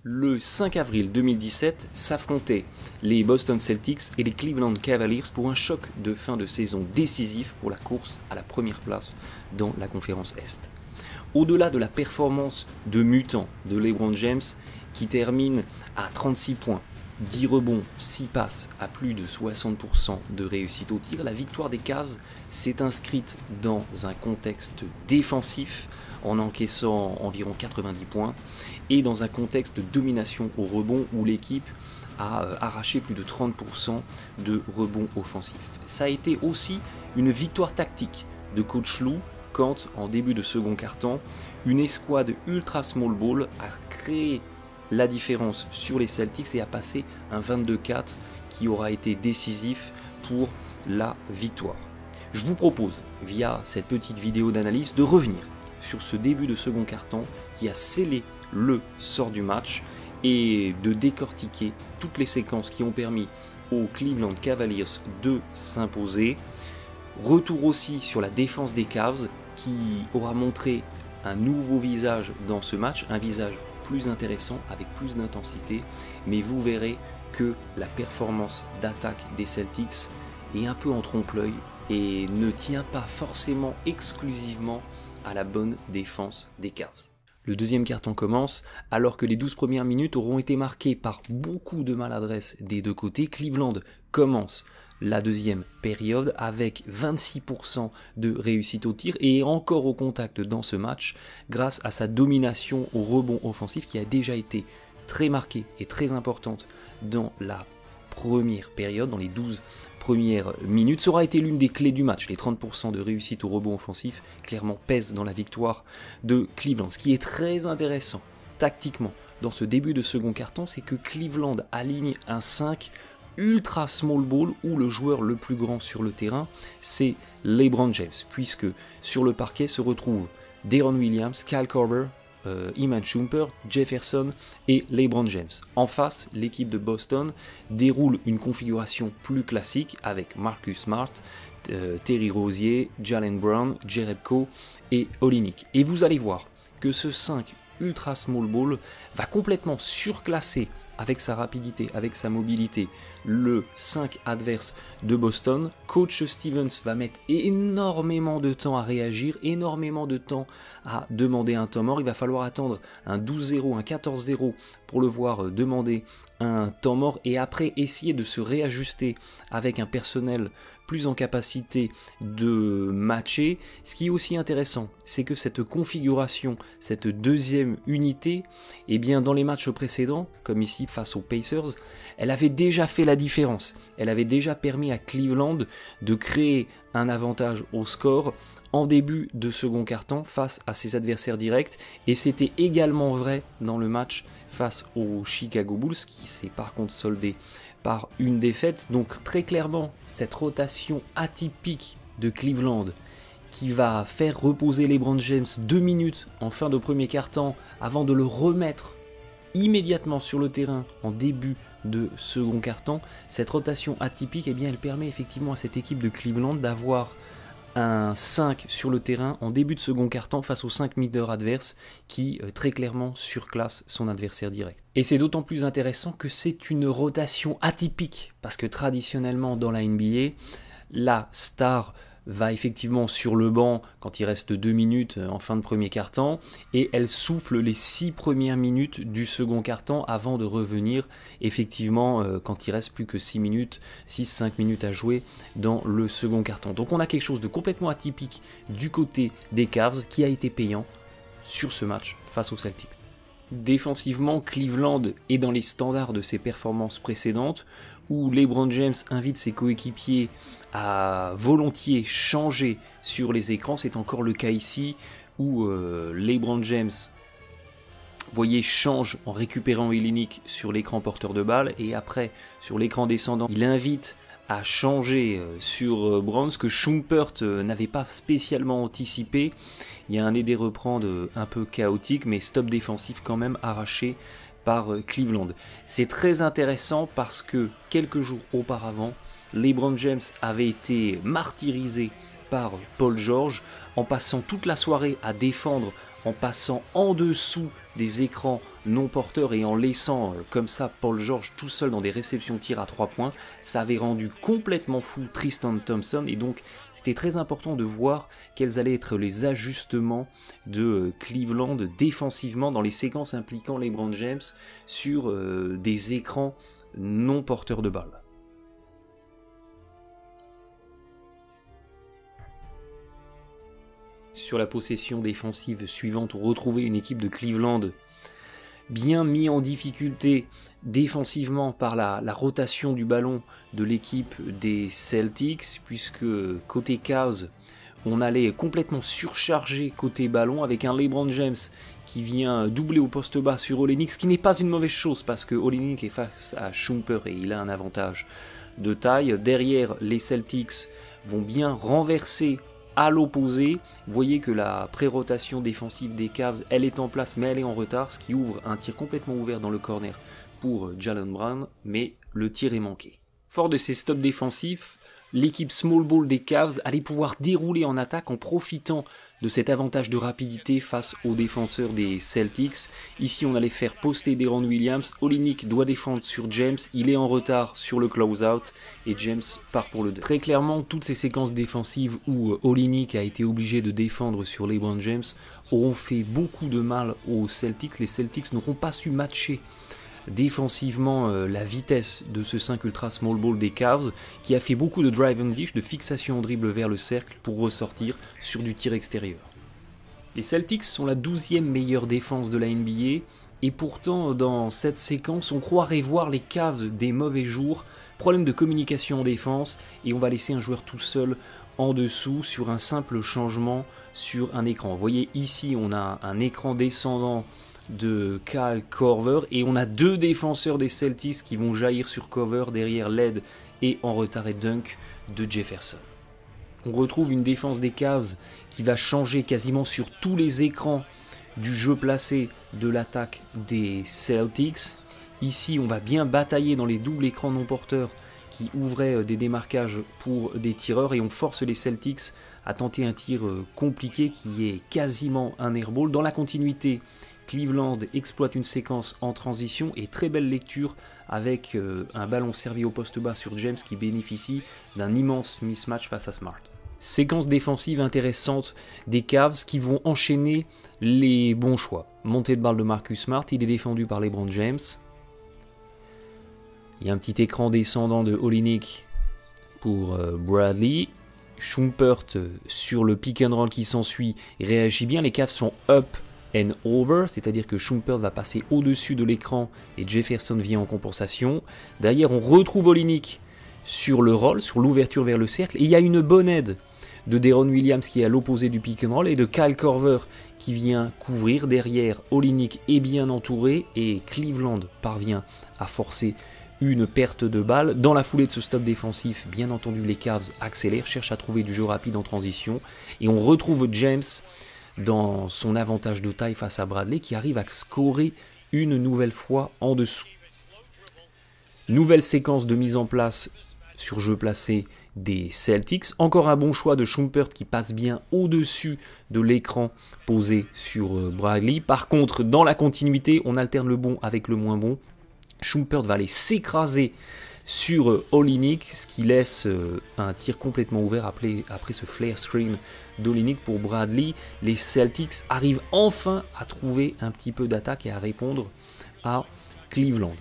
Le 5 avril 2017 s'affrontaient les Boston Celtics et les Cleveland Cavaliers pour un choc de fin de saison décisif pour la course à la première place dans la conférence Est. Au-delà de la performance de mutant de LeBron James qui termine à 36 points, 10 rebonds, 6 passes à plus de 60% de réussite au tir, la victoire des Cavs s'est inscrite dans un contexte défensif en encaissant environ 90 points et dans un contexte de domination au rebond où l'équipe a arraché plus de 30% de rebonds offensifs. Ça a été aussi une victoire tactique de coach Lou quand, en début de second quart-temps, une escouade ultra small ball a créé la différence sur les Celtics et a passé un 22-4 qui aura été décisif pour la victoire. Je vous propose, via cette petite vidéo d'analyse, de revenir sur ce début de second quart-temps qui a scellé le sort du match et de décortiquer toutes les séquences qui ont permis aux Cleveland Cavaliers de s'imposer. Retour aussi sur la défense des Cavs qui aura montré un nouveau visage dans ce match, un visage plus intéressant, avec plus d'intensité, mais vous verrez que la performance d'attaque des Celtics est un peu en trompe-l'œil et ne tient pas forcément exclusivement à la bonne défense des Cavs. Le deuxième quart-temps commence, alors que les 12 premières minutes auront été marquées par beaucoup de maladresse des deux côtés. Cleveland commence la deuxième période avec 26% de réussite au tir et encore au contact dans ce match grâce à sa domination au rebond offensif qui a déjà été très marquée et très importante dans la première période, dans les 12 premières minutes. Ça aura été l'une des clés du match. Les 30% de réussite au rebond offensif clairement pèsent dans la victoire de Cleveland. Ce qui est très intéressant tactiquement dans ce début de second quart-temps, c'est que Cleveland aligne un 5 ultra small ball où le joueur le plus grand sur le terrain, c'est LeBron James, puisque sur le parquet se retrouvent Deron Williams, Kyle Korver, Iman Shumpert, Jefferson et LeBron James. En face, l'équipe de Boston déroule une configuration plus classique avec Marcus Smart, Terry Rozier, Jaylen Brown, Jerebko et Olynyk. Et vous allez voir que ce 5 ultra small ball va complètement surclasser avec sa rapidité, avec sa mobilité, le 5 adverse de Boston. Coach Stevens va mettre énormément de temps à réagir, énormément de temps à demander un temps mort. Il va falloir attendre un 12-0, un 14-0 pour le voir demander un temps mort et après essayer de se réajuster avec un personnel plus en capacité de matcher. Ce qui est aussi intéressant, c'est que cette configuration, cette deuxième unité, eh bien dans les matchs précédents, comme ici face aux Pacers, elle avait déjà fait la différence. Elle avait déjà permis à Cleveland de créer un avantage au score en début de second quart-temps face à ses adversaires directs, et c'était également vrai dans le match face aux Chicago Bulls qui s'est par contre soldé par une défaite. Donc très clairement cette rotation atypique de Cleveland qui va faire reposer LeBron James 2 minutes en fin de premier quart-temps avant de le remettre immédiatement sur le terrain en début de second quart-temps. Cette rotation atypique, eh bien, elle permet effectivement à cette équipe de Cleveland d'avoir un 5 sur le terrain en début de second quart-temps face aux 5 mineurs adverses qui très clairement surclassent son adversaire direct. Et c'est d'autant plus intéressant que c'est une rotation atypique parce que traditionnellement dans la NBA, la star va effectivement sur le banc quand il reste 2 minutes en fin de premier quart-temps et elle souffle les 6 premières minutes du second quart-temps avant de revenir effectivement quand il reste plus que 6 minutes, 6-5 minutes à jouer dans le second quart-temps. Donc on a quelque chose de complètement atypique du côté des Cavs qui a été payant sur ce match face aux Celtics. Défensivement, Cleveland est dans les standards de ses performances précédentes où LeBron James invite ses coéquipiers à volontiers changer sur les écrans. C'est encore le cas ici où LeBron James, voyez, change en récupérant Olynyk sur l'écran porteur de balle et après sur l'écran descendant il invite à changer sur Brown, ce que Shumpert n'avait pas spécialement anticipé. Il y a un aidé reprendre un peu chaotique, mais stop défensif quand même arraché par Cleveland. C'est très intéressant parce que quelques jours auparavant, LeBron James avait été martyrisé par Paul George, en passant toute la soirée à défendre, en passant en dessous des écrans non porteurs et en laissant comme ça Paul George tout seul dans des réceptions de tir à 3 points, ça avait rendu complètement fou Tristan Thompson, et donc c'était très important de voir quels allaient être les ajustements de Cleveland défensivement dans les séquences impliquant LeBron James sur des écrans non porteurs de balle. Sur la possession défensive suivante, on retrouvait une équipe de Cleveland bien mis en difficulté défensivement par la rotation du ballon de l'équipe des Celtics, puisque côté Cavs, on allait complètement surcharger côté ballon avec un LeBron James qui vient doubler au poste bas sur Olynyk, ce qui n'est pas une mauvaise chose parce que Olynyk est face à Shumpert et il a un avantage de taille. Derrière, les Celtics vont bien renverser à l'opposé. Vous voyez que la pré-rotation défensive des Cavs, elle est en place mais elle est en retard, ce qui ouvre un tir complètement ouvert dans le corner pour Jaylen Brown, mais le tir est manqué. Fort de ces stops défensifs, l'équipe small ball des Cavs allait pouvoir dérouler en attaque en profitant de cet avantage de rapidité face aux défenseurs des Celtics. Ici, on allait faire poster Deron Williams. Olynyk doit défendre sur James. Il est en retard sur le close-out et James part pour le 2. Très clairement, toutes ces séquences défensives où Olynyk a été obligé de défendre sur LeBron James auront fait beaucoup de mal aux Celtics. Les Celtics n'auront pas su matcher défensivement la vitesse de ce 5 ultra small ball des Cavs, qui a fait beaucoup de drive and dish, de fixation en dribble vers le cercle pour ressortir sur du tir extérieur. Les Celtics sont la 12e meilleure défense de la NBA, et pourtant dans cette séquence on croirait voir les Cavs des mauvais jours, problème de communication en défense, et on va laisser un joueur tout seul en dessous sur un simple changement sur un écran. Vous voyez ici on a un écran descendant de Kyle Korver et on a deux défenseurs des Celtics qui vont jaillir sur cover derrière l'aide et en retard et dunk de Jefferson. On retrouve une défense des Cavs qui va changer quasiment sur tous les écrans du jeu placé de l'attaque des Celtics. Ici on va bien batailler dans les doubles écrans non porteurs qui ouvraient des démarquages pour des tireurs et on force les Celtics à tenter un tir compliqué qui est quasiment un airball. Dans la continuité, Cleveland exploite une séquence en transition et très belle lecture avec un ballon servi au poste bas sur James qui bénéficie d'un immense mismatch face à Smart. Séquence défensive intéressante des Cavs qui vont enchaîner les bons choix. Montée de balle de Marcus Smart, il est défendu par LeBron James. Il y a un petit écran descendant de Olynyk pour Bradley. Shumpert sur le pick and roll qui s'ensuit réagit bien. Les Cavs sont up and over, c'est-à-dire que Shumpert va passer au-dessus de l'écran et Jefferson vient en compensation. Derrière, on retrouve Olynyk sur le roll, sur l'ouverture vers le cercle. Et il y a une bonne aide de Deron Williams qui est à l'opposé du pick and roll et de Kyle Korver qui vient couvrir. Derrière, Olynyk est bien entouré et Cleveland parvient à forcer une perte de balle. Dans la foulée de ce stop défensif, bien entendu, les Cavs accélèrent, cherchent à trouver du jeu rapide en transition. Et on retrouve James dans son avantage de taille face à Bradley qui arrive à scorer une nouvelle fois en dessous. Nouvelle séquence de mise en place sur jeu placé des Celtics. Encore un bon choix de Shumpert qui passe bien au-dessus de l'écran posé sur Bradley. Par contre, dans la continuité, on alterne le bon avec le moins bon. Shumpert va aller s'écraser sur Olynyk, ce qui laisse un tir complètement ouvert après ce flare screen d'Olynyk pour Bradley. Les Celtics arrivent enfin à trouver un petit peu d'attaque et à répondre à Cleveland.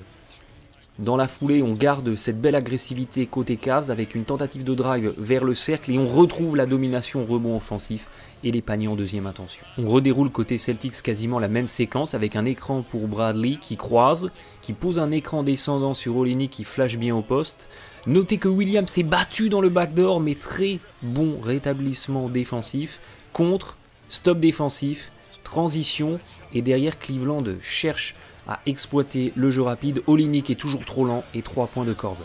Dans la foulée, on garde cette belle agressivité côté Cavs avec une tentative de drive vers le cercle et on retrouve la domination rebond offensif et les paniers en deuxième intention. On redéroule côté Celtics quasiment la même séquence avec un écran pour Bradley qui croise, qui pose un écran descendant sur Olynyk qui flash bien au poste. Notez que Williams s'est battu dans le backdoor mais très bon rétablissement défensif, contre, stop défensif, transition et derrière Cleveland cherche à exploiter le jeu rapide. Olynyk est toujours trop lent et 3 points de Korver.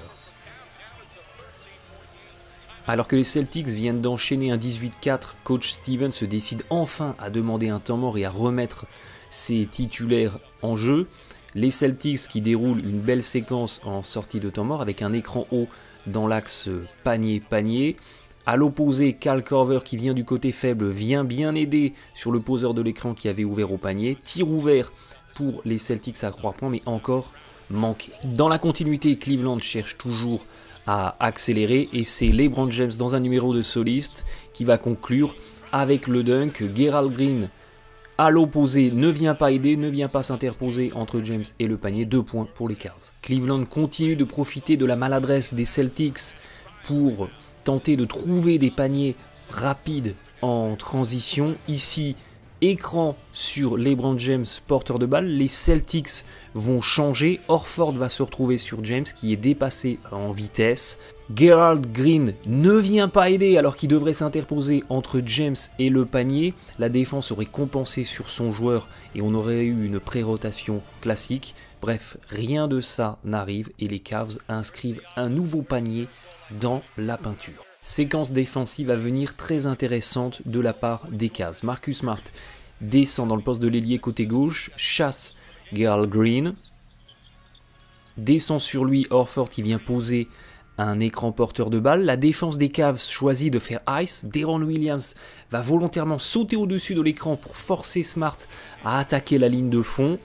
Alors que les Celtics viennent d'enchaîner un 18-4, coach Stevens se décide enfin à demander un temps mort et à remettre ses titulaires en jeu. Les Celtics qui déroulent une belle séquence en sortie de temps mort avec un écran haut dans l'axe panier-panier. À l'opposé, Kyle Korver qui vient du côté faible vient bien aider sur le poseur de l'écran qui avait ouvert au panier. Tir ouvert pour les Celtics à 3 points, mais encore manqué. Dans la continuité, Cleveland cherche toujours à accélérer et c'est LeBron James dans un numéro de soliste qui va conclure avec le dunk. Gerald Green à l'opposé ne vient pas aider, ne vient pas s'interposer entre James et le panier. 2 points pour les Cavs. Cleveland continue de profiter de la maladresse des Celtics pour tenter de trouver des paniers rapides en transition. Ici, écran sur LeBron James, porteur de balle. Les Celtics vont changer. Horford va se retrouver sur James qui est dépassé en vitesse. Gerald Green ne vient pas aider alors qu'il devrait s'interposer entre James et le panier. La défense aurait compensé sur son joueur et on aurait eu une pré-rotation classique. Bref, rien de ça n'arrive et les Cavs inscrivent un nouveau panier dans la peinture. Séquence défensive à venir très intéressante de la part des Cavs. Marcus Smart descend dans le poste de l'ailier côté gauche, chasse Gerald Green, descend sur lui Horford qui vient poser un écran porteur de balle. La défense des Cavs choisit de faire ice. Deron Williams va volontairement sauter au-dessus de l'écran pour forcer Smart à attaquer la ligne de fond.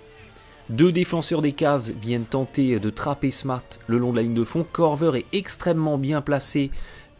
Deux défenseurs des Cavs viennent tenter de trapper Smart le long de la ligne de fond. Korver est extrêmement bien placé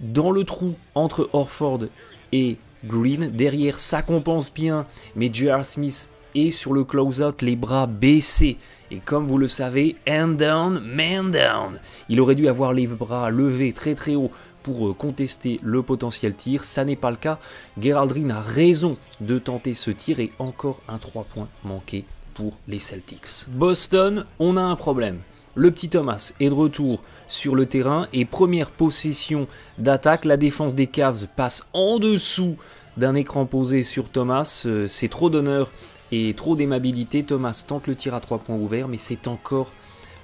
dans le trou entre Horford et Green. Derrière, ça compense bien, mais J.R. Smith est sur le close-out, les bras baissés. Et comme vous le savez, hand down, man down. Il aurait dû avoir les bras levés très très haut pour contester le potentiel tir. Ça n'est pas le cas. Gerald Green a raison de tenter ce tir et encore un 3 points manqué pour les Celtics. Boston, on a un problème. Le petit Thomas est de retour sur le terrain et première possession d'attaque. La défense des Cavs passe en dessous d'un écran posé sur Thomas. C'est trop d'honneur et trop d'aimabilité. Thomas tente le tir à 3 points ouverts, mais c'est encore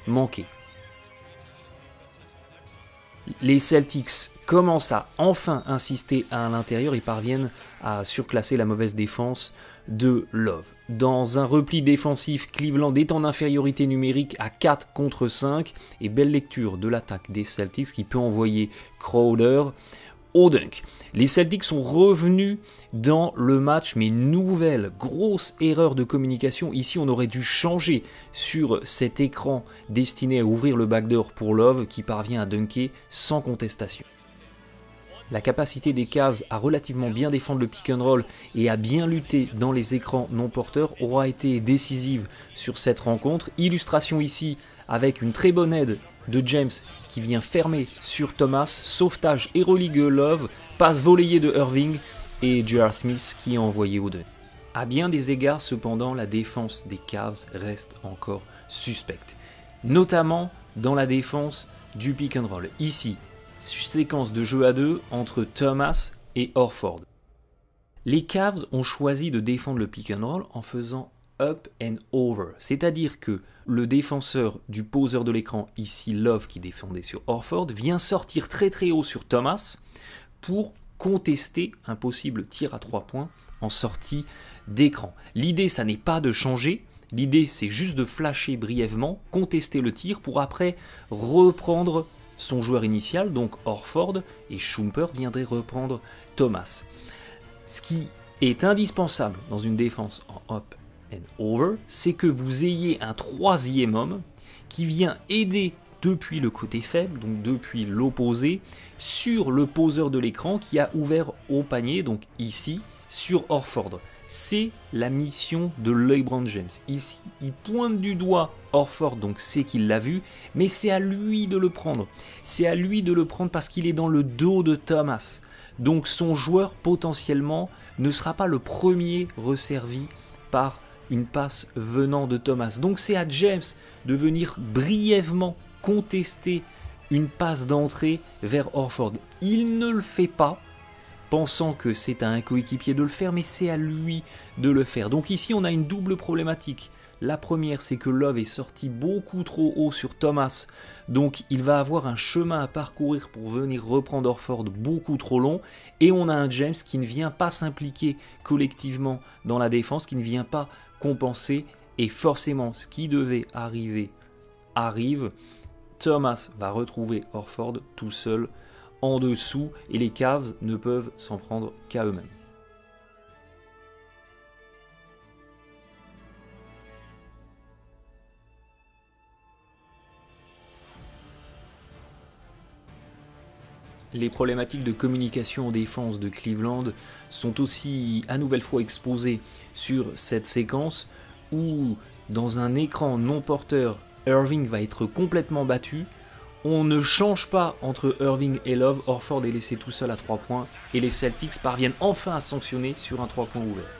manqué. Les Celtics commencent à enfin insister à l'intérieur et parviennent à surclasser la mauvaise défense de Love. Dans un repli défensif, Cleveland est en infériorité numérique à 4 contre 5 et belle lecture de l'attaque des Celtics qui peut envoyer Crowder au dunk. Les Celtics sont revenus dans le match, mais nouvelle grosse erreur de communication. Ici, on aurait dû changer sur cet écran destiné à ouvrir le backdoor pour Love qui parvient à dunker sans contestation. La capacité des Cavs à relativement bien défendre le pick and roll et à bien lutter dans les écrans non porteurs aura été décisive sur cette rencontre. Illustration ici avec une très bonne aide de James qui vient fermer sur Thomas, sauvetage Euroleague Love, passe volleyée de Irving et J.R. Smith qui est envoyé au deuil. À bien des égards cependant, la défense des Cavs reste encore suspecte, notamment dans la défense du pick and roll. Ici, séquence de jeu à 2 entre Thomas et Horford. Les Cavs ont choisi de défendre le pick and roll en faisant up and over, c'est-à-dire que le défenseur du poseur de l'écran, ici Love qui défendait sur Horford, vient sortir très très haut sur Thomas pour contester un possible tir à 3 points en sortie d'écran. L'idée, ça n'est pas de changer, l'idée c'est juste de flasher brièvement, contester le tir pour après reprendre son joueur initial, donc Horford, et Shumpert viendrait reprendre Thomas. Ce qui est indispensable dans une défense en up and over, c'est que vous ayez un troisième homme qui vient aider depuis le côté faible, donc depuis l'opposé, sur le poseur de l'écran qui a ouvert au panier, donc ici, sur Horford. C'est la mission de LeBron James. Ici, il pointe du doigt Horford, donc c'est qu'il l'a vu, mais c'est à lui de le prendre. C'est à lui de le prendre parce qu'il est dans le dos de Thomas. Donc son joueur, potentiellement, ne sera pas le premier resservi par une passe venant de Thomas. Donc c'est à James de venir brièvement contester une passe d'entrée vers Horford. Il ne le fait pas, pensant que c'est à un coéquipier de le faire, mais c'est à lui de le faire. Donc ici, on a une double problématique. La première, c'est que Love est sorti beaucoup trop haut sur Thomas, donc il va avoir un chemin à parcourir pour venir reprendre Horford beaucoup trop long, et on a un James qui ne vient pas s'impliquer collectivement dans la défense, qui ne vient pas compenser, et forcément, ce qui devait arriver, arrive. Thomas va retrouver Horford tout seul en dessous et les Cavs ne peuvent s'en prendre qu'à eux-mêmes. Les problématiques de communication en défense de Cleveland sont aussi à nouvelle fois exposées sur cette séquence où, dans un écran non porteur, Irving va être complètement battu. On ne change pas entre Irving et Love, Horford est laissé tout seul à 3 points et les Celtics parviennent enfin à sanctionner sur un 3 points ouvert.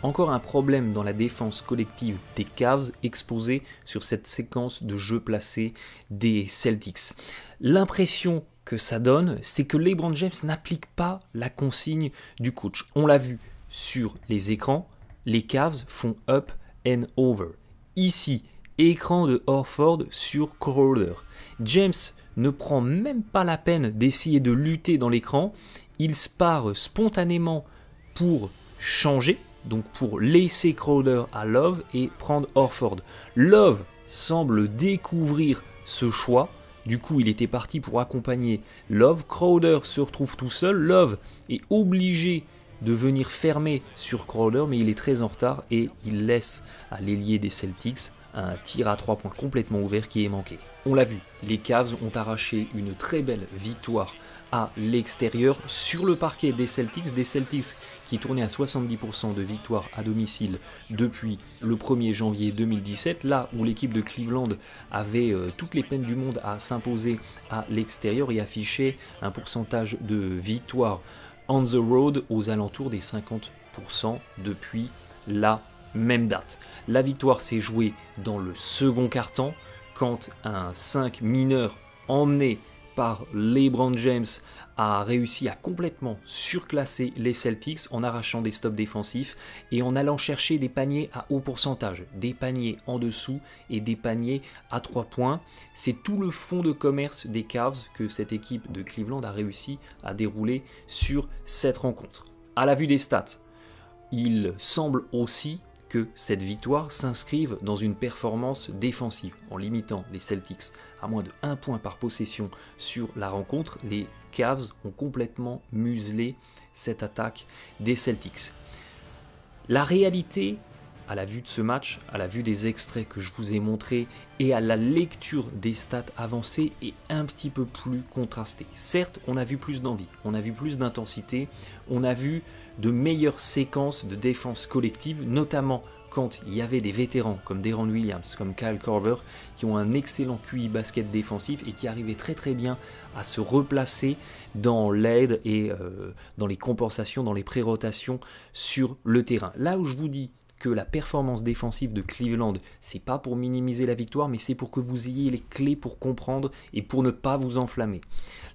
Encore un problème dans la défense collective des Cavs exposé sur cette séquence de jeu placé des Celtics. L'impression que ça donne, c'est que LeBron James n'applique pas la consigne du coach. On l'a vu sur les écrans, les Cavs font up and over. Ici, écran de Horford sur Crowder. James ne prend même pas la peine d'essayer de lutter dans l'écran. Il se part spontanément pour changer, donc pour laisser Crowder à Love et prendre Horford. Love semble découvrir ce choix. Du coup, il était parti pour accompagner Love. Crowder se retrouve tout seul. Love est obligé de venir fermer sur Crowder, mais il est très en retard et il laisse à l'ailier des Celtics un tir à 3 points complètement ouvert qui est manqué. On l'a vu, les Cavs ont arraché une très belle victoire à l'extérieur sur le parquet des Celtics qui tournaient à 70% de victoire à domicile depuis le 1er janvier 2017, là où l'équipe de Cleveland avait toutes les peines du monde à s'imposer à l'extérieur et affichait un pourcentage de victoire on the road aux alentours des 50% depuis la même date. La victoire s'est jouée dans le second quart-temps quand un 5 mineur emmené par LeBron James a réussi à complètement surclasser les Celtics en arrachant des stops défensifs et en allant chercher des paniers à haut pourcentage, des paniers en dessous et des paniers à 3 points. C'est tout le fonds de commerce des Cavs que cette équipe de Cleveland a réussi à dérouler sur cette rencontre. À la vue des stats, il semble aussi que cette victoire s'inscrive dans une performance défensive. En limitant les Celtics à moins de 1 point par possession sur la rencontre, les Cavs ont complètement muselé cette attaque des Celtics. La réalité, à la vue de ce match, à la vue des extraits que je vous ai montrés et à la lecture des stats avancées est un petit peu plus contrastée. Certes, on a vu plus d'envie, on a vu plus d'intensité, on a vu de meilleures séquences de défense collective, notamment quand il y avait des vétérans comme Deron Williams, comme Kyle Korver, qui ont un excellent QI basket défensif et qui arrivaient très très bien à se replacer dans l'aide et dans les compensations, dans les pré-rotations sur le terrain. Là où je vous dis que la performance défensive de Cleveland, c'est pas pour minimiser la victoire, mais c'est pour que vous ayez les clés pour comprendre et pour ne pas vous enflammer.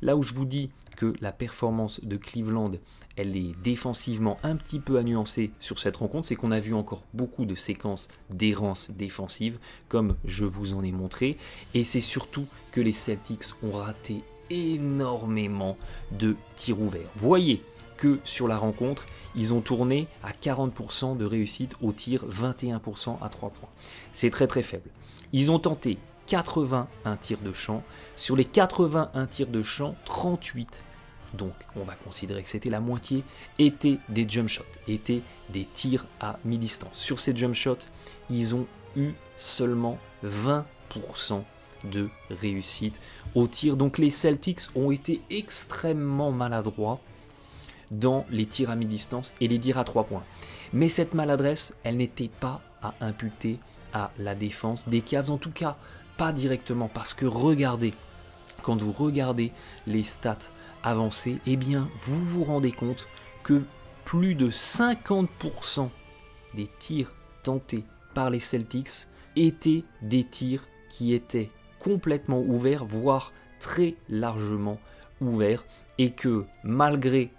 Là où je vous dis que la performance de Cleveland, elle est défensivement un petit peu à nuancer sur cette rencontre, c'est qu'on a vu encore beaucoup de séquences d'errance défensive, comme je vous en ai montré, et c'est surtout que les Celtics ont raté énormément de tirs ouverts. Voyez que sur la rencontre, ils ont tourné à 40% de réussite au tir, 21% à 3 points. C'est très très faible. Ils ont tenté 81 tirs de champ. Sur les 81 tirs de champ, 38, donc on va considérer que c'était la moitié, étaient des jump shots, étaient des tirs à mi-distance. Sur ces jump shots, ils ont eu seulement 20% de réussite au tir. Donc les Celtics ont été extrêmement maladroits dans les tirs à mi-distance et les tirs à 3 points. Mais cette maladresse, elle n'était pas à imputer à la défense des Cavs, en tout cas pas directement, parce que regardez, quand vous regardez les stats avancées, eh bien vous vous rendez compte que plus de 50% des tirs tentés par les Celtics étaient des tirs qui étaient complètement ouverts, voire très largement ouverts, et que malgré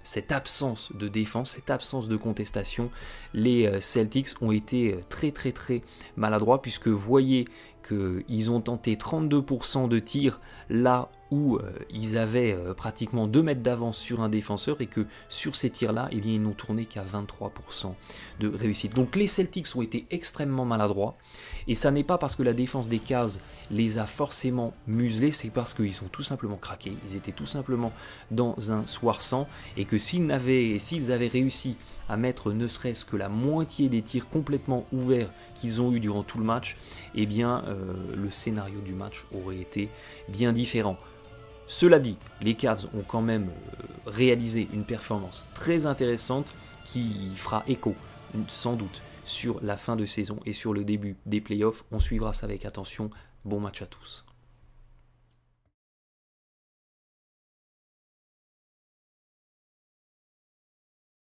cette absence de défense, cette absence de contestation, les Celtics ont été très très très maladroits, puisque vous voyez qu'ils ont tenté 32% de tirs là où ils avaient pratiquement 2 mètres d'avance sur un défenseur et que sur ces tirs-là, eh bien, ils n'ont tourné qu'à 23% de réussite. Donc les Celtics ont été extrêmement maladroits et ça n'est pas parce que la défense des Cavs les a forcément muselés, c'est parce qu'ils ont tout simplement craqué, ils étaient tout simplement dans un soir sans et que s'ils avaient réussi à mettre ne serait-ce que la moitié des tirs complètement ouverts qu'ils ont eu durant tout le match, eh bien le scénario du match aurait été bien différent. Cela dit, les Cavs ont quand même réalisé une performance très intéressante qui fera écho, sans doute, sur la fin de saison et sur le début des playoffs. On suivra ça avec attention. Bon match à tous.